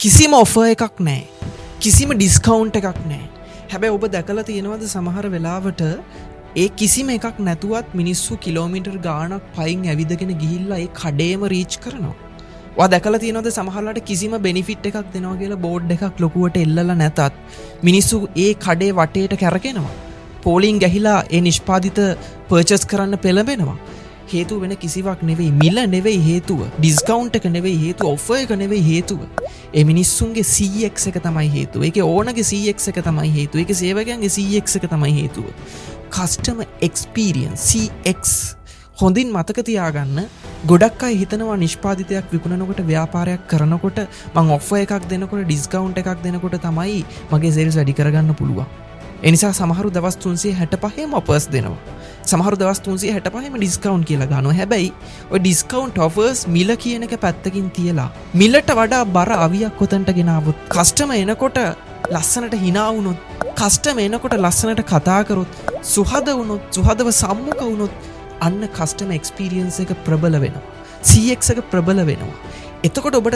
කිසිම ඔෆර් එකක් නැහැ. කිසිම ඩිස්කවුන්ට් එකක් නැහැ. හැබැයි ඔබ දැකලා තියෙනවද සමහර වෙලාවට ඒ කිසිම එකක් නැතුවත් මිනිස්සු කිලෝමීටර් ගාණක් පයින් ඇවිදගෙන ගිහිල්ලා ඒ කඩේම රීච් කරනවා. ඔයා දැකලා තියෙනවද සමහරලාට කිසිම බෙනිෆිට් එකක් දෙනවා කියලා බෝඩ් එකක් ලොකුවට එල්ලලා නැතත් මිනිස්සු ඒ කඩේ වටේට කැරකෙනවා. පෝලිං ගැහිලා ඒ නිෂ්පාදිත පර්චේස් කරන්න පෙළඹෙනවා. හේතුව වෙන කිසිවක් නෙවෙයි, මිල නෙවෙයි හේතුව, ඩිස්කවුන්ට් එක නෙවෙයි හේතුව, ඔෆර් එක නෙවෙයි හේතුව. ඒ මිනිස්සුන්ගේ CX එක තමයි හේතුව. ඒකේ ඕනගේ CX එක තමයි හේතුව. ඒකේ සේවකයන්ගේ CX එක තමයි හේතුව. කස්ටමර් එක්ස්පීරියන්ස් CX හොඳින් මතක තියාගන්න. ගොඩක් අය හිතනවා නිෂ්පාදිතයක් විකුණනකොට, ව්‍යාපාරයක් කරනකොට, මං ඔෆර් එකක් දෙනකොට, ඩිස්කවුන්ට් එකක් දෙනකොට තමයි මගේ සේල්ස් වැඩි කරගන්න පුළුවන්. ඒ නිසා සමහරු දවස් 365ම ඔෆර්ස් දෙනවා. සමහරු දවස් 365ම ඩිස්කවුන්ට් කියලා ගන්නවා. හැබැයි ඔය ඩිස්කවුන්ට් ඔෆර්ස් මිල කියන එක පැත්තකින් තියලා මිලට වඩා බර අවියක් ඔතනට ගෙනාවොත්, කස්ටමර් එනකොට ලස්සනට hina වුණොත්, කස්ටමර් එනකොට ලස්සනට කතා කරොත්, සුහද වුණොත්, සුහදව සම්මුඛ වුණොත්, අන්න කස්ටමර් එක්ස්පීරියන්ස් එක ප්‍රබල වෙනවා. CX එක ප්‍රබල වෙනවා. එතකොට ඔබට